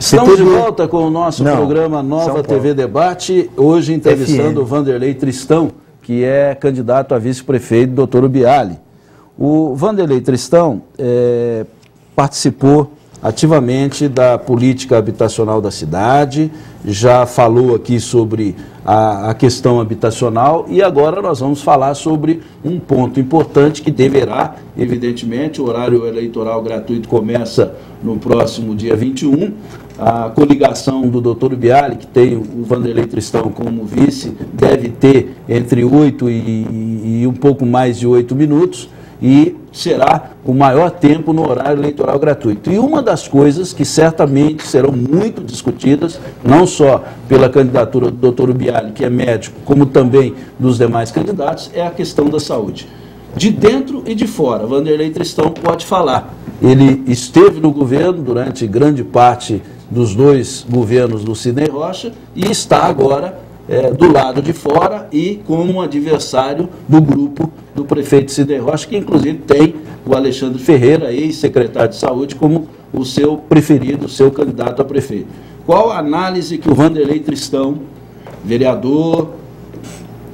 Estamos de volta com o nosso programa Nova TV Debate, hoje entrevistando o Vanderlei Tristão, que é candidato a vice-prefeito do Dr. Ubiali. O Vanderlei Tristão participou ativamente da política habitacional da cidade, já falou aqui sobre a questão habitacional e agora nós vamos falar sobre um ponto importante que deverá, evidentemente, o horário eleitoral gratuito começa no próximo dia 21, a coligação do Dr. Ubiali, que tem o Vanderlei Tristão como vice, deve ter entre 8 e um pouco mais de 8 minutos, e será o maior tempo no horário eleitoral gratuito. E uma das coisas que certamente serão muito discutidas, não só pela candidatura do Dr. Ubiali, que é médico, como também dos demais candidatos, é a questão da saúde. De dentro e de fora, Vanderlei Tristão pode falar. Ele esteve no governo durante grande parte dos dois governos do Sidney Rocha e está agora do lado de fora e como um adversário do grupo do prefeito Sidney Rocha, que inclusive tem o Alexandre Ferreira, ex-secretário de Saúde, como o seu preferido, o seu candidato a prefeito. Qual a análise que o Vanderlei Tristão, vereador,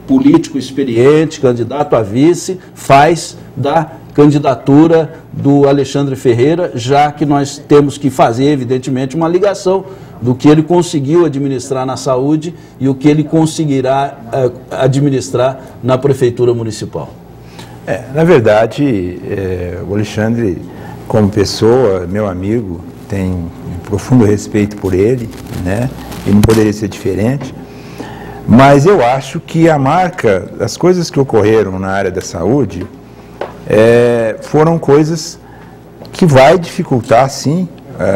político experiente, candidato a vice, faz da candidatura do Alexandre Ferreira, já que nós temos que fazer, evidentemente, uma ligação do que ele conseguiu administrar na saúde e o que ele conseguirá administrar na prefeitura municipal? Na verdade, o Alexandre, como pessoa, meu amigo, tem um profundo respeito por ele, né? E não poderia ser diferente. Mas eu acho que a marca, as coisas que ocorreram na área da saúde, foram coisas que vai dificultar, sim,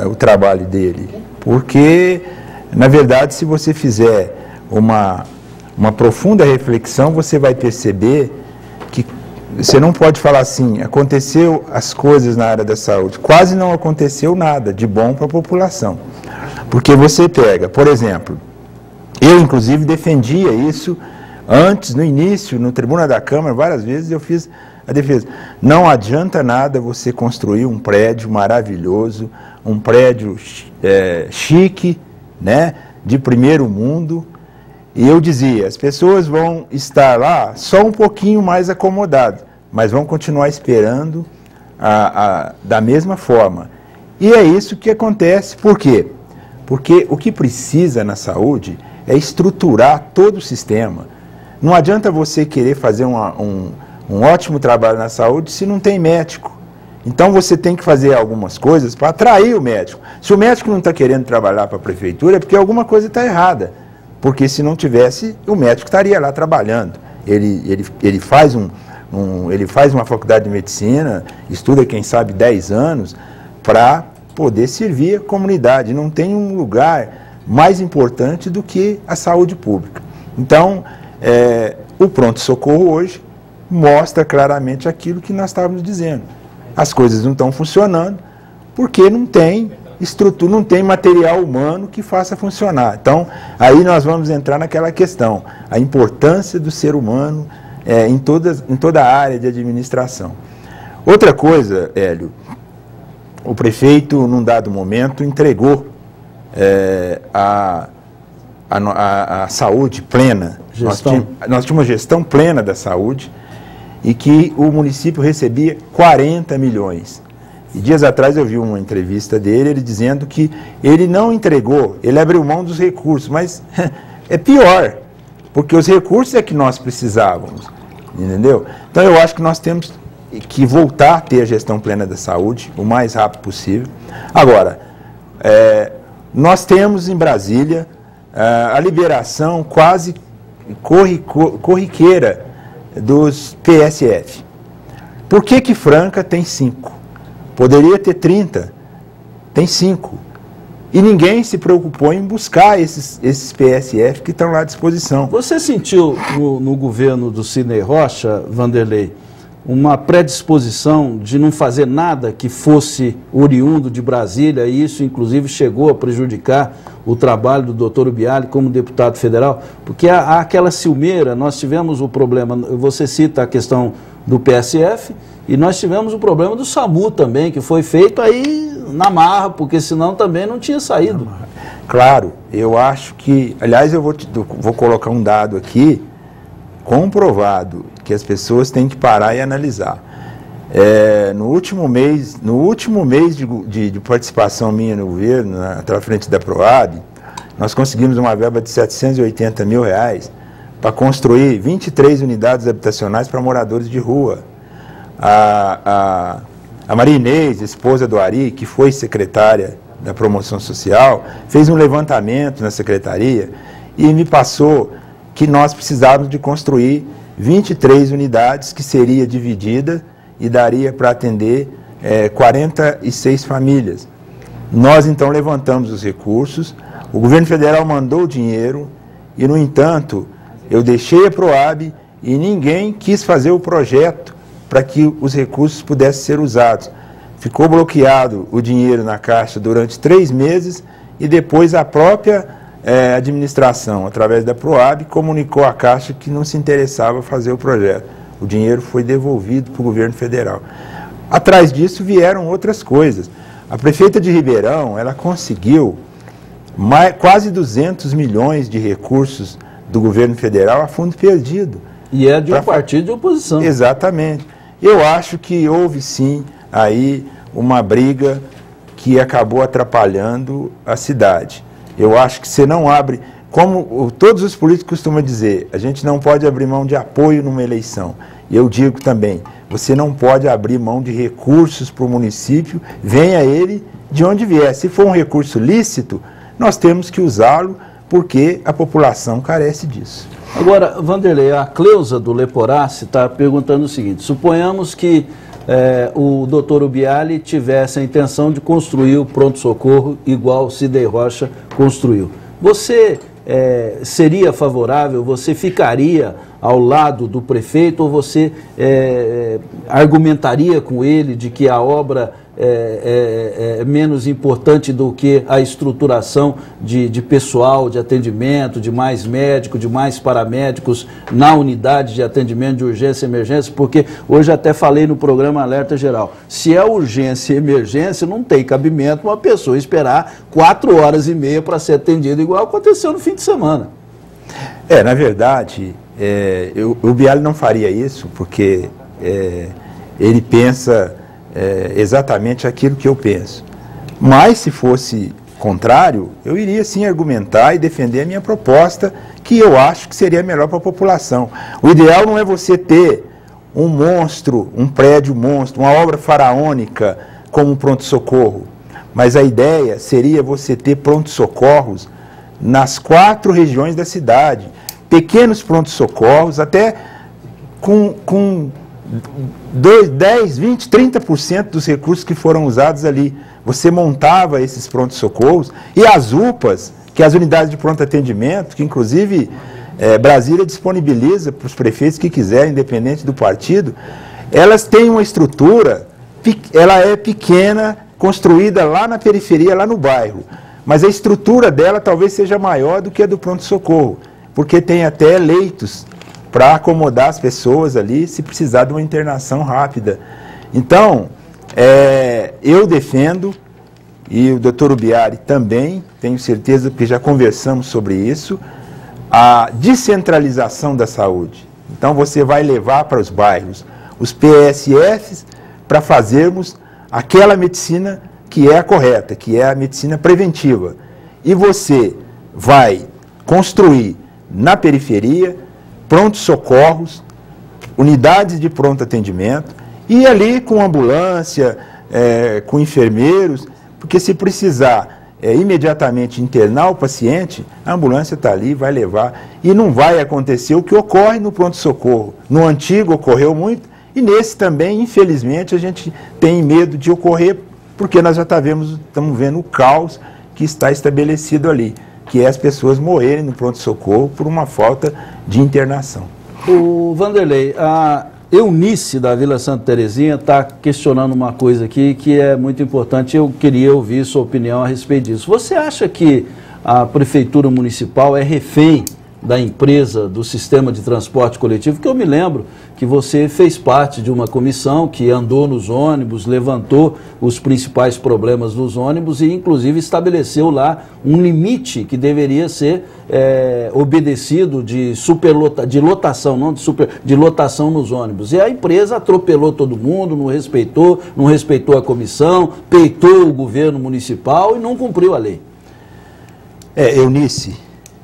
o trabalho dele. Porque, na verdade, se você fizer uma profunda reflexão, você vai perceber que você não pode falar assim, aconteceu as coisas na área da saúde. Quase não aconteceu nada de bom para a população. Porque você pega, por exemplo, eu inclusive defendia isso antes, no início, no Tribuna da Câmara, várias vezes eu fiz a defesa. Não adianta nada você construir um prédio maravilhoso, um prédio chique, né, de primeiro mundo, e eu dizia, as pessoas vão estar lá só um pouquinho mais acomodadas, mas vão continuar esperando da mesma forma. E é isso que acontece. Por quê? Porque o que precisa na saúde é estruturar todo o sistema. Não adianta você querer fazer um ótimo trabalho na saúde se não tem médico. Então você tem que fazer algumas coisas para atrair o médico. Se o médico não está querendo trabalhar para a prefeitura é porque alguma coisa está errada. Porque se não tivesse, o médico estaria lá trabalhando. Ele faz uma faculdade de medicina, estuda quem sabe 10 anos, para poder servir a comunidade. Não tem um lugar mais importante do que a saúde pública. Então, o pronto-socorro hoje mostra claramente aquilo que nós estávamos dizendo. As coisas não estão funcionando porque não tem estrutura, não tem material humano que faça funcionar. Então, aí nós vamos entrar naquela questão, a importância do ser humano em toda a área de administração. Outra coisa, Hélio, o prefeito, num dado momento, entregou a saúde plena. Nós tínhamos uma gestão plena da saúde, e que o município recebia 40 milhões. E dias atrás eu vi uma entrevista dele, ele dizendo que ele não entregou, ele abriu mão dos recursos, mas é pior, porque os recursos é que nós precisávamos, entendeu? Então eu acho que nós temos que voltar a ter a gestão plena da saúde o mais rápido possível. Agora, nós temos em Brasília a liberação quase corriqueira dos PSF. Por que Franca tem 5? Poderia ter 30, tem 5. E ninguém se preocupou em buscar esses PSF que estão lá à disposição. Você sentiu no governo do Sidney Rocha, Vanderlei, uma predisposição de não fazer nada que fosse oriundo de Brasília, e isso inclusive chegou a prejudicar o trabalho do Dr. Ubiali como deputado federal? Porque há aquela ciumeira, nós tivemos o problema, você cita a questão do PSF, e nós tivemos o problema do SAMU também, que foi feito aí na marra, porque senão também não tinha saído. Claro, eu acho que, aliás, eu vou colocar um dado aqui, comprovado, que as pessoas têm que parar e analisar. No último mês de participação minha no governo, à frente da Proab, nós conseguimos uma verba de R$780 mil para construir 23 unidades habitacionais para moradores de rua. A Maria Inês, esposa do Ari, que foi secretária da Promoção Social, fez um levantamento na secretaria e me passou que nós precisávamos de construir 23 unidades, que seria dividida e daria para atender 46 famílias. Nós, então, levantamos os recursos, o governo federal mandou o dinheiro e, no entanto, eu deixei a Proab e ninguém quis fazer o projeto para que os recursos pudessem ser usados. Ficou bloqueado o dinheiro na Caixa durante 3 meses e depois a própria administração, através da Proab, comunicou à Caixa que não se interessava em fazer o projeto. O dinheiro foi devolvido para o governo federal. Atrás disso vieram outras coisas. A prefeita de Ribeirão, ela conseguiu quase 200 milhões de recursos do governo federal a fundo perdido. E é de um partido de oposição. Exatamente. Eu acho que houve sim aí uma briga que acabou atrapalhando a cidade. Eu acho que você não abre, como todos os políticos costumam dizer, a gente não pode abrir mão de apoio numa eleição. E eu digo também, você não pode abrir mão de recursos para o município, venha ele de onde vier. Se for um recurso lícito, nós temos que usá-lo porque a população carece disso. Agora, Vanderlei, a Cleusa do Leporace está perguntando o seguinte: suponhamos que o doutor Ubiali tivesse a intenção de construir o pronto-socorro igual o Sidney Rocha construiu. Você seria favorável, você ficaria ao lado do prefeito ou você argumentaria com ele de que a obra é menos importante do que a estruturação de pessoal, de atendimento, de mais médicos, de mais paramédicos na unidade de atendimento de urgência e emergência? Porque hoje até falei no programa Alerta Geral, se é urgência e emergência, não tem cabimento uma pessoa esperar 4 horas e meia para ser atendida, igual aconteceu no fim de semana. Na verdade, o Biali não faria isso, porque ele pensa exatamente aquilo que eu penso. Mas, se fosse contrário, eu iria sim argumentar e defender a minha proposta, que eu acho que seria melhor para a população. O ideal não é você ter um monstro, um prédio monstro, uma obra faraônica como um pronto-socorro, mas a ideia seria você ter pronto-socorros nas 4 regiões da cidade, pequenos pronto-socorros, até com 10, 20, 30% dos recursos que foram usados ali. Você montava esses pronto-socorros e as UPAs, que é as unidades de pronto atendimento, que inclusive Brasília disponibiliza para os prefeitos que quiserem, independente do partido, elas têm uma estrutura, ela é pequena, construída lá na periferia, lá no bairro, mas a estrutura dela talvez seja maior do que a do pronto-socorro, porque tem até leitos para acomodar as pessoas ali, se precisar de uma internação rápida. Então, eu defendo, e o doutor Ubiali também, tenho certeza, porque já conversamos sobre isso, a descentralização da saúde. Então, você vai levar para os bairros os PSFs para fazermos aquela medicina que é a correta, que é a medicina preventiva. E você vai construir na periferia pronto-socorros, unidades de pronto atendimento, e ali com ambulância, com enfermeiros, porque se precisar imediatamente internar o paciente, a ambulância está ali, vai levar, e não vai acontecer o que ocorre no pronto-socorro. No antigo ocorreu muito, e nesse também, infelizmente, a gente tem medo de ocorrer, porque nós já estamos vendo o caos que está estabelecido ali, que é as pessoas morrerem no pronto-socorro por uma falta de internação. O Vanderlei, a Eunice da Vila Santa Terezinha está questionando uma coisa aqui que é muito importante, eu queria ouvir sua opinião a respeito disso. Você acha que a Prefeitura Municipal é refém da empresa, do sistema de transporte coletivo, que eu me lembro que você fez parte de uma comissão que andou nos ônibus, levantou os principais problemas dos ônibus e inclusive estabeleceu lá um limite que deveria ser obedecido de lotação, não de lotação nos ônibus. E a empresa atropelou todo mundo, não respeitou a comissão, peitou o governo municipal e não cumpriu a lei.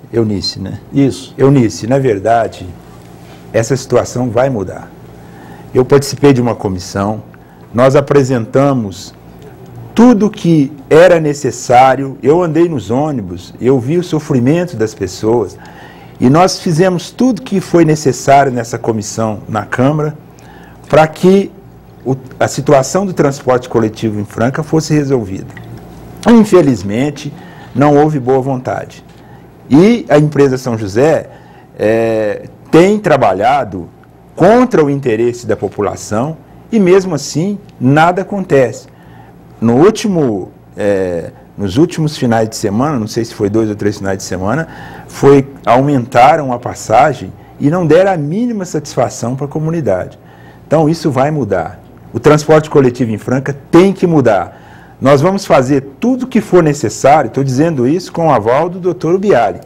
Eunice, né? Isso. Eunice, na verdade, essa situação vai mudar. Eu participei de uma comissão, nós apresentamos tudo que era necessário, eu andei nos ônibus, eu vi o sofrimento das pessoas, e nós fizemos tudo que foi necessário nessa comissão na Câmara para que a situação do transporte coletivo em Franca fosse resolvida. Infelizmente, não houve boa vontade. E a empresa São José tem trabalhado contra o interesse da população e mesmo assim nada acontece. Nos últimos finais de semana, não sei se foi 2 ou 3 finais de semana, aumentaram a passagem e não deram a mínima satisfação para a comunidade. Então isso vai mudar. O transporte coletivo em Franca tem que mudar. Nós vamos fazer tudo o que for necessário, estou dizendo isso com o aval do Dr. Biali.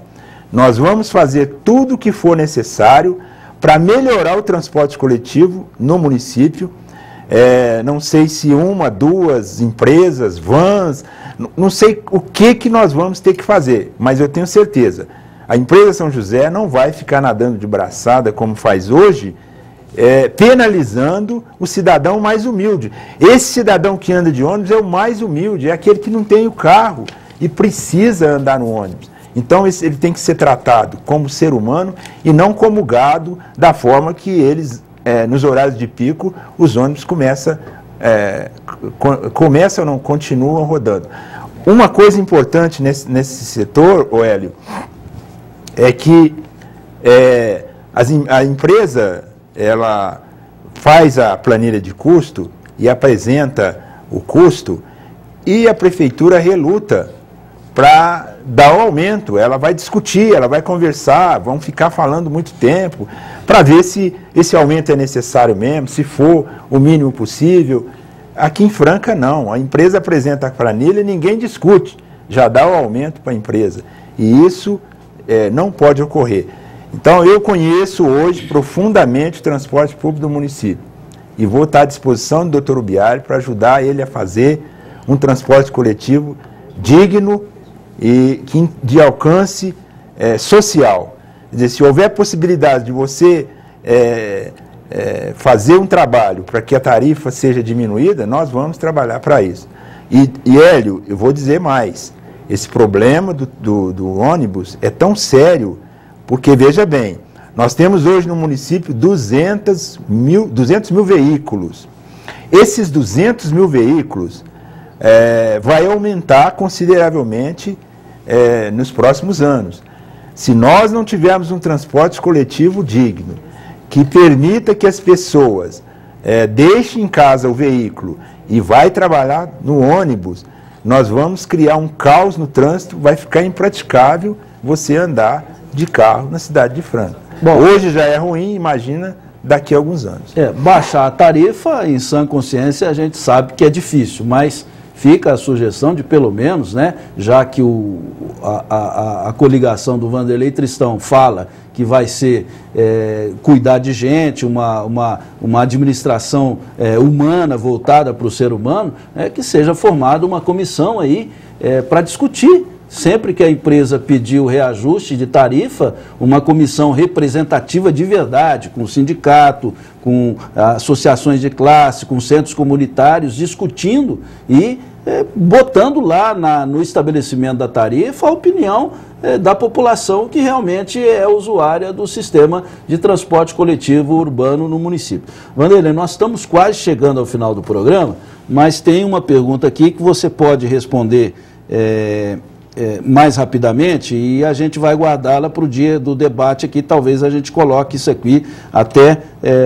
Nós vamos fazer tudo o que for necessário para melhorar o transporte coletivo no município. Não sei se 1, 2 empresas, vans, não sei o que nós vamos ter que fazer, mas eu tenho certeza, a empresa São José não vai ficar nadando de braçada como faz hoje, penalizando o cidadão mais humilde. Esse cidadão que anda de ônibus é o mais humilde, é aquele que não tem o carro e precisa andar no ônibus. Então ele tem que ser tratado como ser humano e não como gado, da forma que eles, nos horários de pico, os ônibus começam ou não, continuam rodando. Uma coisa importante nesse setor, Hélio, é que a empresa ela faz a planilha de custo e apresenta o custo e a prefeitura reluta para dar o aumento. Ela vai discutir, ela vai conversar, vão ficar falando muito tempo para ver se esse aumento é necessário mesmo, se for o mínimo possível. Aqui em Franca não, a empresa apresenta a planilha e ninguém discute, já dá o aumento para a empresa e isso não pode ocorrer. Então eu conheço hoje profundamente o transporte público do município e vou estar à disposição do Dr. Biali para ajudar ele a fazer um transporte coletivo digno e de alcance social. Quer dizer, se houver possibilidade de você fazer um trabalho para que a tarifa seja diminuída, nós vamos trabalhar para isso. E Hélio, eu vou dizer mais, esse problema do ônibus é tão sério, porque veja bem, nós temos hoje no município 200 mil veículos. Esses 200 mil veículos vai aumentar consideravelmente nos próximos anos. Se nós não tivermos um transporte coletivo digno, que permita que as pessoas deixem em casa o veículo e vai trabalhar no ônibus, nós vamos criar um caos no trânsito, vai ficar impraticável você andar de carro na cidade de Franca. Bom, hoje já é ruim, imagina daqui a alguns anos. Baixar a tarifa, em sã consciência, a gente sabe que é difícil, mas fica a sugestão de, pelo menos, né, já que a coligação do Vanderlei Tristão fala que vai ser cuidar de gente, uma administração humana, voltada para o ser humano, que seja formada uma comissão aí para discutir. Sempre que a empresa pedir o reajuste de tarifa, uma comissão representativa de verdade, com o sindicato, com associações de classe, com centros comunitários, discutindo e botando lá no estabelecimento da tarifa a opinião da população que realmente é usuária do sistema de transporte coletivo urbano no município. Vanderlei, nós estamos quase chegando ao final do programa, mas tem uma pergunta aqui que você pode responder mais rapidamente, e a gente vai guardá-la para o dia do debate aqui. Talvez a gente coloque isso aqui até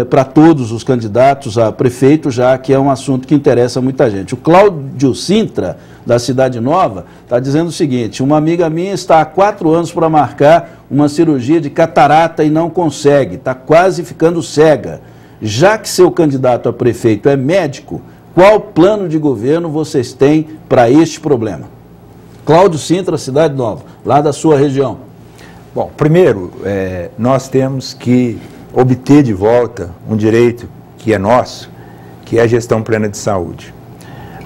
para todos os candidatos a prefeito, já que é um assunto que interessa muita gente. O Cláudio Sintra, da Cidade Nova, está dizendo o seguinte: uma amiga minha está há 4 anos para marcar uma cirurgia de catarata e não consegue, está quase ficando cega. Já que seu candidato a prefeito é médico, qual plano de governo vocês têm para este problema? Cláudio Sintra, Cidade Nova, lá da sua região. Bom, primeiro, nós temos que obter de volta um direito que é nosso, que é a gestão plena de saúde.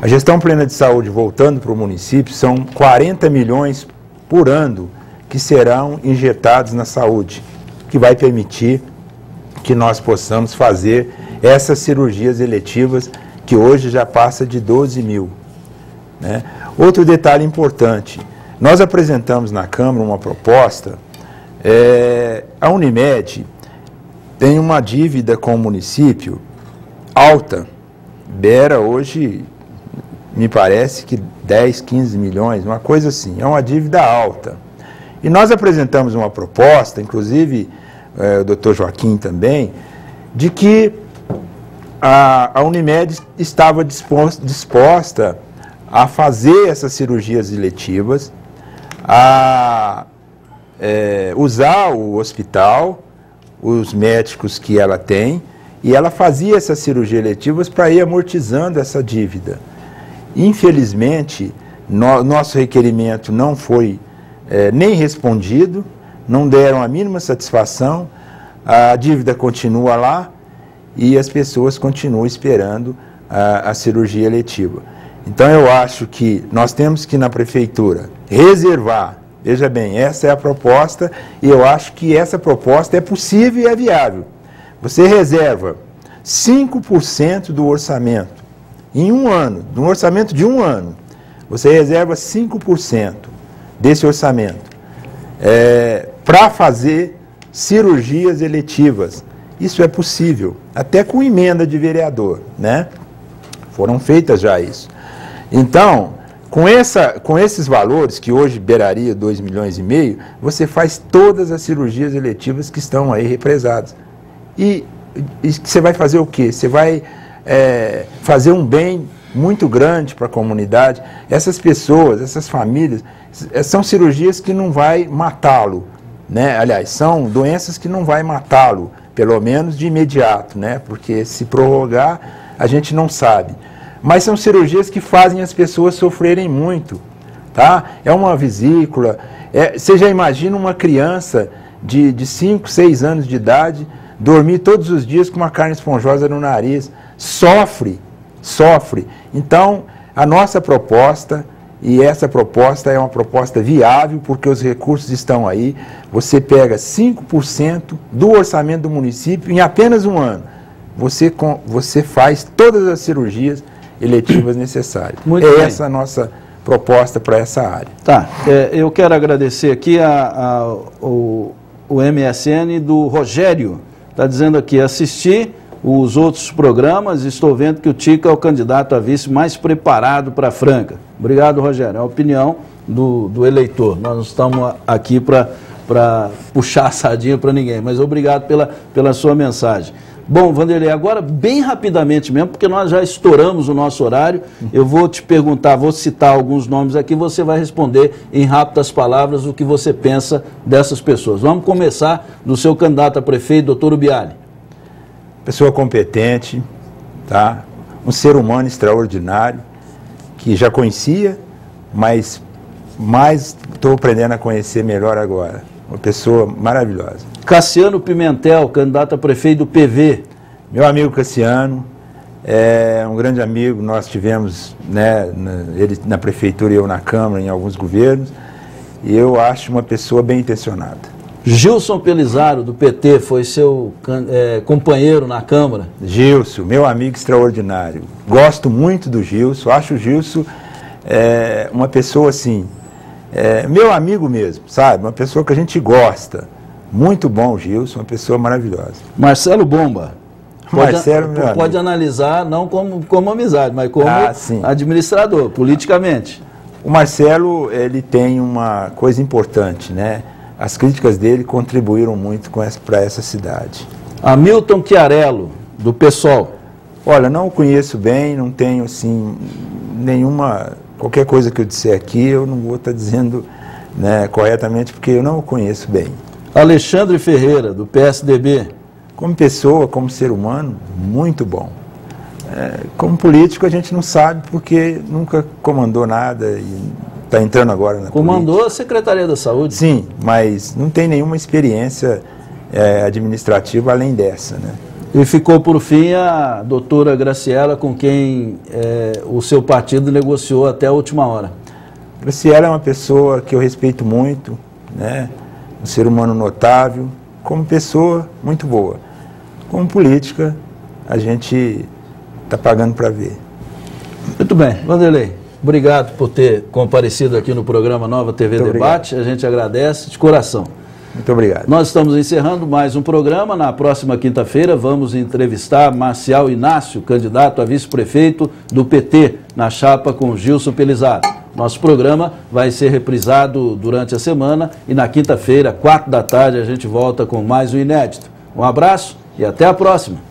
A gestão plena de saúde, voltando para o município, são 40 milhões por ano que serão injetados na saúde, que vai permitir que nós possamos fazer essas cirurgias eletivas, que hoje já passa de 12 mil. Né? Outro detalhe importante, nós apresentamos na Câmara uma proposta, a Unimed tem uma dívida com o município alta, beira hoje, me parece que 10, 15 milhões, uma coisa assim, é uma dívida alta. E nós apresentamos uma proposta, inclusive o doutor Joaquim também, de que a Unimed estava disposta a fazer essas cirurgias eletivas, a usar o hospital, os médicos que ela tem, e ela fazia essas cirurgias eletivas para ir amortizando essa dívida. Infelizmente, nosso requerimento não foi nem respondido, não deram a mínima satisfação, a dívida continua lá e as pessoas continuam esperando a cirurgia eletiva. Então eu acho que nós temos que na prefeitura reservar, veja bem, essa é a proposta e eu acho que essa proposta é possível e é viável. Você reserva 5% do orçamento em um ano, no orçamento de um ano, você reserva 5% desse orçamento para fazer cirurgias eletivas. Isso é possível, até com emenda de vereador, né? Foram feitas já isso. Então, com esses valores, que hoje beiraria 2,5 milhões, você faz todas as cirurgias eletivas que estão aí represadas. E você vai fazer o quê? Você vai fazer um bem muito grande para a comunidade. Essas pessoas, essas famílias, são cirurgias que não vai matá-lo, né? Aliás, são doenças que não vai matá-lo, pelo menos de imediato, né? Porque se prorrogar, a gente não sabe. Mas são cirurgias que fazem as pessoas sofrerem muito, tá? É uma vesícula, você já imagina uma criança de 5, 6 anos de idade dormir todos os dias com uma carne esponjosa no nariz, sofre. Então, a nossa proposta, e essa proposta é uma proposta viável, porque os recursos estão aí, você pega 5% do orçamento do município em apenas um ano, você faz todas as cirurgias eletivas necessárias. Muito bem. Essa é a nossa proposta para essa área. Tá, eu quero agradecer aqui o MSN do Rogério, está dizendo aqui: assisti os outros programas, estou vendo que o Tica é o candidato a vice mais preparado para Franca. Obrigado, Rogério, é a opinião do eleitor, nós não estamos aqui para puxar a sardinha para ninguém, mas obrigado pela sua mensagem. Bom, Vanderlei, agora bem rapidamente mesmo, porque nós já estouramos o nosso horário, eu vou te perguntar, vou citar alguns nomes aqui, você vai responder em rápidas palavras o que você pensa dessas pessoas. Vamos começar do seu candidato a prefeito, doutor Ubiali. Pessoa competente, tá? Um ser humano extraordinário, que já conhecia, mas estou aprendendo a conhecer melhor agora. Uma pessoa maravilhosa. Cassiano Pimentel, candidato a prefeito do PV. Meu amigo Cassiano, é um grande amigo, nós tivemos, né, ele na prefeitura e eu na Câmara, em alguns governos, e eu acho uma pessoa bem intencionada. Gilson Pelizaro, do PT, foi seu companheiro na Câmara. Gilson, meu amigo extraordinário. Gosto muito do Gilson, acho o Gilson uma pessoa assim, meu amigo mesmo, sabe? Uma pessoa que a gente gosta. Muito bom, Gilson, uma pessoa maravilhosa. Marcelo Bomba. Pode amigo. Analisar, não como amizade, mas como administrador, politicamente. O Marcelo, ele tem uma coisa importante, né? As críticas dele contribuíram muito para essa cidade. Hamilton Chiarello, do PSOL. Olha, não o conheço bem, não tenho, assim, nenhuma... Qualquer coisa que eu disser aqui, eu não vou estar dizendo, né, corretamente, porque eu não o conheço bem. Alexandre Ferreira, do PSDB. Como pessoa, como ser humano, muito bom. Como político, a gente não sabe, porque nunca comandou nada e está entrando agora na Comandou política. a Secretaria da Saúde. Sim, mas não tem nenhuma experiência administrativa além dessa, né? E ficou por fim a doutora Graciela, com quem o seu partido negociou até a última hora. Graciela é uma pessoa que eu respeito muito, né? Um ser humano notável, como pessoa muito boa. Como política, a gente está pagando para ver. Muito bem, Vanderlei, obrigado por ter comparecido aqui no programa Nova TV Muito Debate. obrigado. A gente agradece de coração. Muito obrigado. Nós estamos encerrando mais um programa. Na próxima quinta-feira vamos entrevistar Marcial Inácio, candidato a vice-prefeito do PT, na chapa com Gilson Pelizzato. Nosso programa vai ser reprisado durante a semana e na quinta-feira, 4 da tarde, a gente volta com mais um inédito. Um abraço e até a próxima.